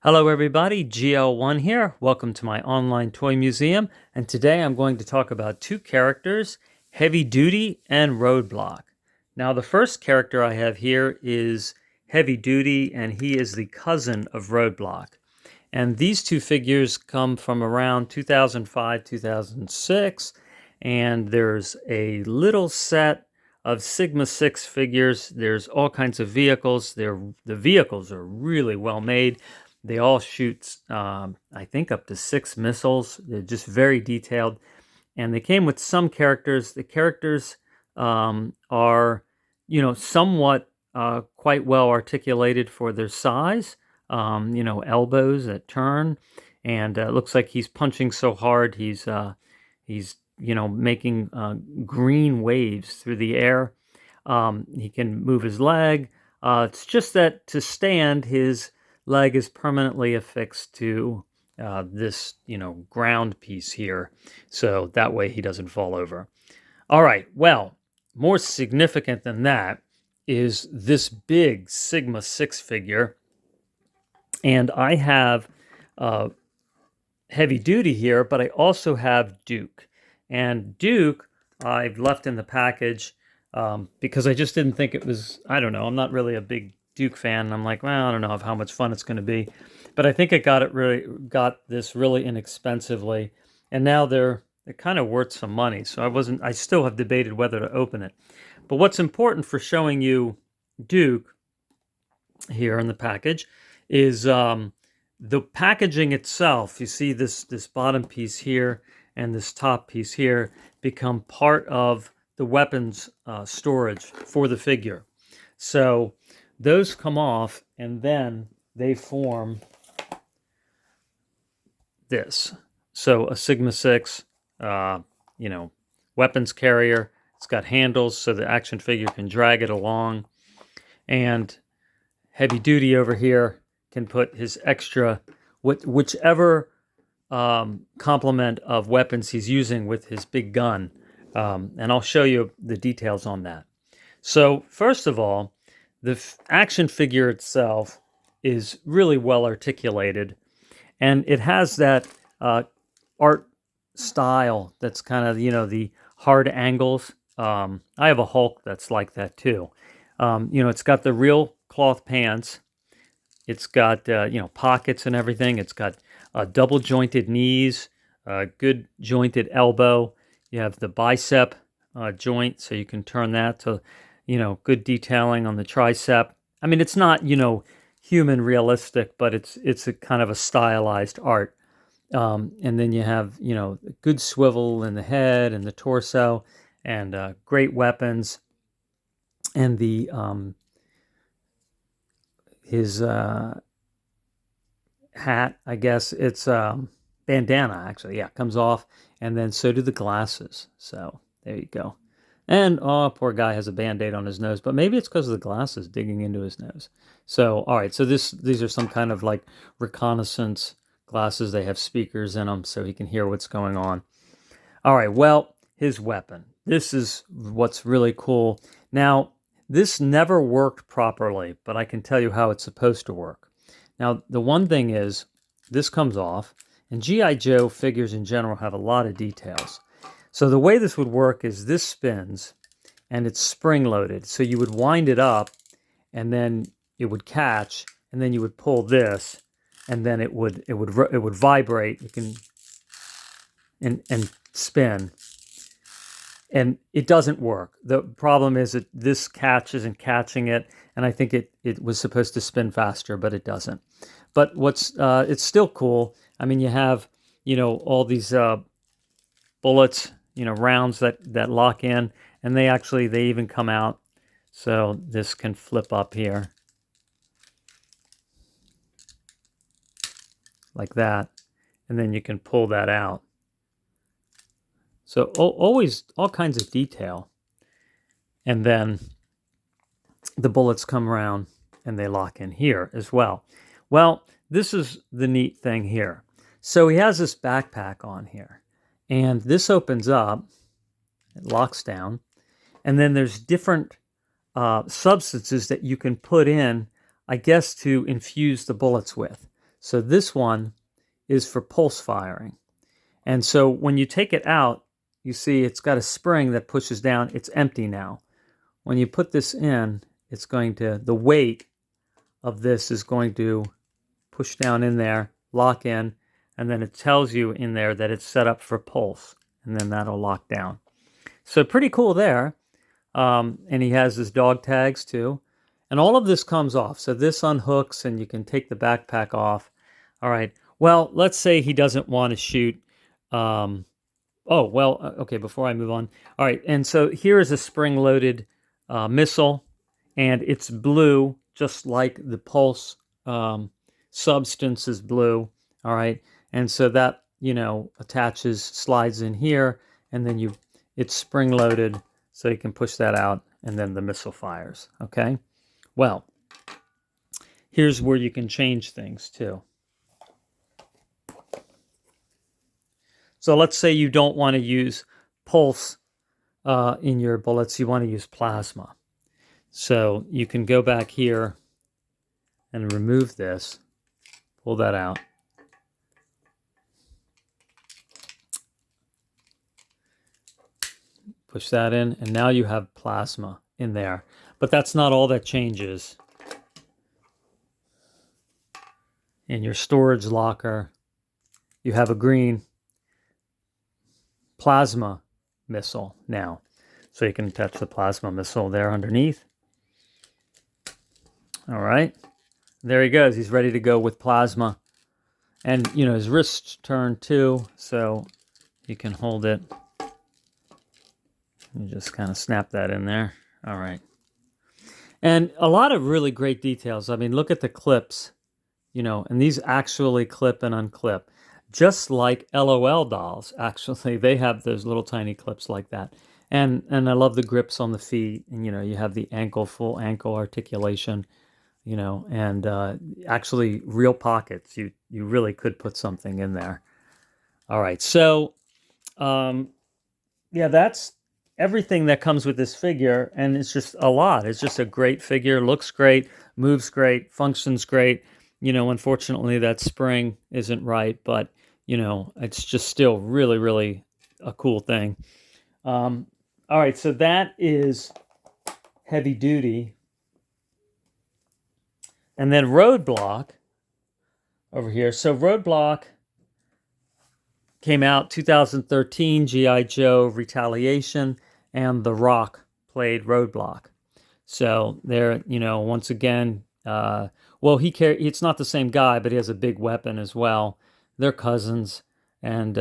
Hello everybody, GL1 here. Welcome to my online toy museum, and today I'm going to talk about two characters, Heavy Duty and Roadblock. Now the first character I have here is Heavy Duty, and he is the cousin of Roadblock. And these two figures come from around 2005, 2006, and there's a little set of Sigma 6 figures. There's all kinds of vehicles. The vehicles are really well made. They all shoot, I think, up to 6 missiles. They're just very detailed. And they came with some characters. The characters are, somewhat quite well articulated for their size. Elbows that turn. And it looks like he's punching so hard, he's making green waves through the air. He can move his leg. It's just that to stand, his leg is permanently affixed to this, ground piece here. So that way he doesn't fall over. All right, well, more significant than that is this big Sigma 6 figure. And I have Heavy Duty here, but I also have Duke. And Duke, I've left in the package because I just didn't think it was, I don't know, I'm not really a big Duke fan. And I'm like, well, I don't know how much fun it's going to be. But I think I got this really inexpensively. And now they're kind of worth some money. So I still have debated whether to open it. But what's important for showing you Duke here in the package is the packaging itself. You see this bottom piece here and this top piece here become part of the weapons storage for the figure. So those come off and then they form this. So a Sigma 6, weapons carrier. It's got handles so the action figure can drag it along. And Heavy Duty over here can put his extra, whichever complement of weapons he's using with his big gun. And I'll show you the details on that. So first of all, the action figure itself is really well articulated. And it has that art style that's kind of, the hard angles. I have a Hulk that's like that too. It's got the real cloth pants. It's got, pockets and everything. It's got double jointed knees, good jointed elbow. You have the bicep joint, so you can turn that to, good detailing on the tricep. I mean, it's not, human realistic, but it's a kind of a stylized art. And then you have, good swivel in the head and the torso, and great weapons. And the his hat, I guess it's bandana, actually, yeah, comes off, and then so do the glasses. So there you go. And poor guy has a band-aid on his nose, but maybe it's because of the glasses digging into his nose. So all right, so these are some kind of like reconnaissance glasses. They have speakers in them so he can hear what's going on. All right, well, his weapon. This is what's really cool. Now, this never worked properly, but I can tell you how it's supposed to work. Now, the one thing is, this comes off, and G.I. Joe figures in general have a lot of details. So the way this would work is this spins, and it's spring-loaded. So you would wind it up, and then it would catch, and then you would pull this, and then it would vibrate. You can and spin. And it doesn't work. The problem is that this catch isn't catching it, and I think it was supposed to spin faster, but it doesn't. But it's still cool. I mean, you have, all these bullets, rounds that lock in, and they even come out. So this can flip up here like that, and then you can pull that out. So always all kinds of detail. And then the bullets come around and they lock in here as well. Well, this is the neat thing here. So he has this backpack on here. And this opens up, it locks down. And then there's different substances that you can put in, I guess, to infuse the bullets with. So this one is for pulse firing. And so when you take it out, you see it's got a spring that pushes down. It's empty now. When you put this in, it's going to, the weight of this is going to push down in there, lock in, and then it tells you in there that it's set up for pulse, and then that'll lock down. So pretty cool there. And he has his dog tags too. And all of this comes off. So this unhooks and you can take the backpack off. All right. Well, let's say he doesn't want to shoot. Okay, before I move on. All right. And so here is a spring-loaded missile, and it's blue, just like the pulse substance is blue. All right. And so that, attaches, slides in here, and then it's spring-loaded. So you can push that out, and then the missile fires, okay? Well, here's where you can change things, too. So let's say you don't want to use pulse in your bullets. You want to use plasma. So you can go back here and remove this. Pull that out. Push that in, and now you have plasma in there. But that's not all that changes. In your storage locker, you have a green plasma missile now. So you can attach the plasma missile there underneath. All right. There he goes. He's ready to go with plasma. And, his wrist's turned too, so you can hold it. You just kind of snap that in there. All right. And a lot of really great details. I mean, look at the clips, and these actually clip and unclip. Just like LOL dolls, actually. They have those little tiny clips like that. And I love the grips on the feet. And, you have the full ankle articulation, and actually real pockets. You really could put something in there. All right. So, that's everything that comes with this figure, and it's just a lot. It's just a great figure, looks great, moves great, functions great. Unfortunately that spring isn't right, but it's just still really, really a cool thing. All right, so that is heavy duty. And then Roadblock over here. So Roadblock came out 2013, G.I. Joe Retaliation, and The Rock played Roadblock. So there, once again, it's not the same guy, but he has a big weapon as well. They're cousins, and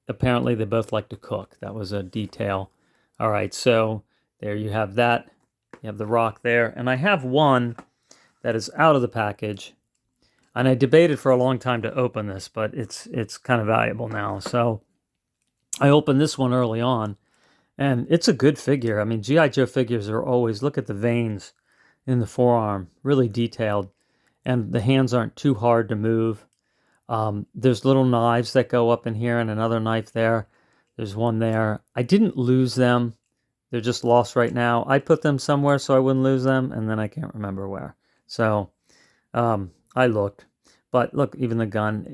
apparently they both like to cook. That was a detail. All right, so there you have that. You have The Rock there. And I have one that is out of the package. And I debated for a long time to open this, but it's kind of valuable now. So I opened this one early on, and it's a good figure. I mean, G.I. Joe figures are always, look at the veins in the forearm, really detailed, and the hands aren't too hard to move. There's little knives that go up in here and another knife there. There's one there. I didn't lose them. They're just lost right now. I put them somewhere so I wouldn't lose them, and then I can't remember where. So I looked. But look, even the gun,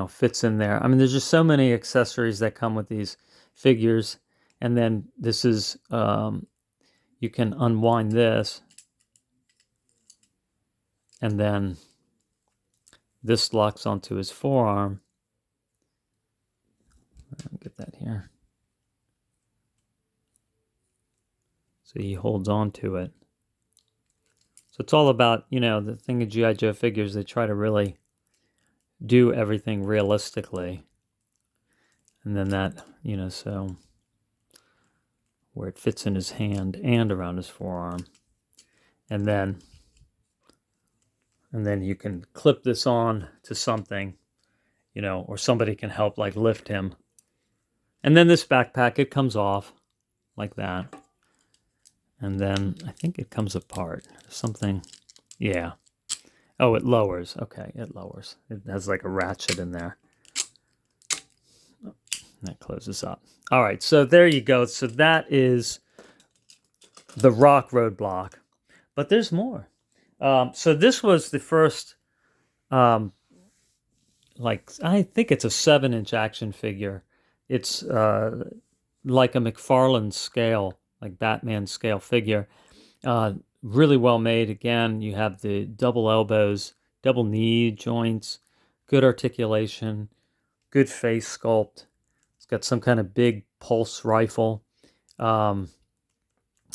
fits in there. I mean, there's just so many accessories that come with these figures. And then this is, you can unwind this. And then this locks onto his forearm. I'll get that here. So he holds on to it. So it's all about, the thing of G.I. Joe figures, they try to really do everything realistically. And then that, so where it fits in his hand and around his forearm. And then you can clip this on to something, or somebody can help like lift him. And then this backpack, it comes off like that. And then I think it comes apart. Something, yeah. Oh, it lowers. Okay, it lowers. It has like a ratchet in there. That closes up. All right, so there you go. So that is the Rock Roadblock. But there's more. So this was the first like, I think it's a 7-inch action figure. It's like a McFarlane scale, like Batman scale figure. Uh, really well made. Again, you have the double elbows, double knee joints, good articulation, good face sculpt. It's got some kind of big pulse rifle. Um,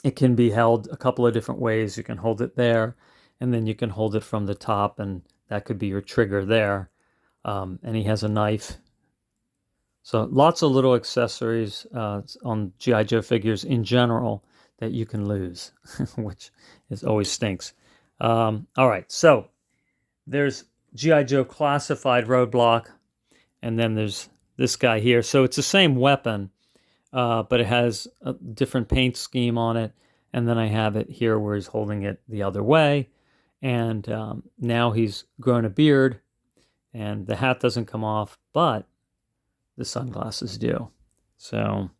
it can be held a couple of different ways. You can hold it there, and then you can hold it from the top, and that could be your trigger there. And he has a knife. So lots of little accessories on G.I. Joe figures in general that you can lose, which is always stinks. All right, so there's G.I. Joe classified Roadblock, and then there's this guy here. So it's the same weapon, but it has a different paint scheme on it. And then I have it here where he's holding it the other way. And now he's grown a beard, and the hat doesn't come off, but the sunglasses do. So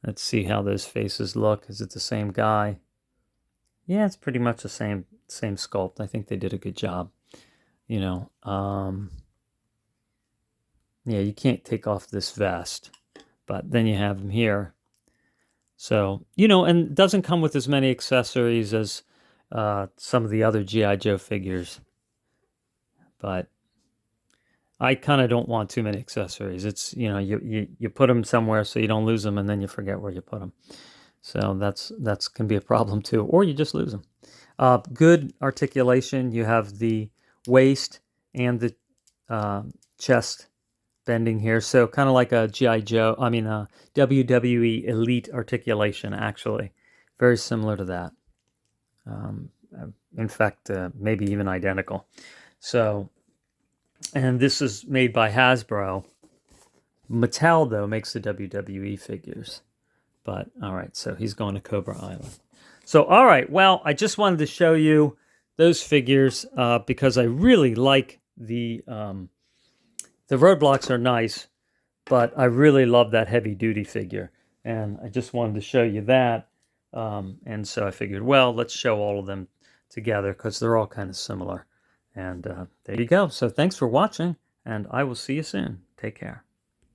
let's see how those faces look. Is it the same guy? Yeah, it's pretty much the same sculpt. I think they did a good job. You know, yeah, you can't take off this vest, but then you have him here. So, you know, and it doesn't come with as many accessories as some of the other G.I. Joe figures, but I kind of don't want too many accessories. It's, you know, you put them somewhere so you don't lose them, and then you forget where you put them. So that's can be a problem too, or you just lose them. Good articulation. You have the waist and the chest bending here, so kind of like a G.I. Joe. I mean, a WWE Elite articulation. Actually, very similar to that. In fact, maybe even identical. So. And this is made by Hasbro. Mattel, though, makes the WWE figures. But, all right, so he's going to Cobra Island. So, all right, well, I just wanted to show you those figures because I really like the Roadblocks are nice, but I really love that heavy-duty figure. And I just wanted to show you that. And so I figured, well, let's show all of them together because they're all kind of similar. And there you go. So thanks for watching, and I will see you soon. Take care.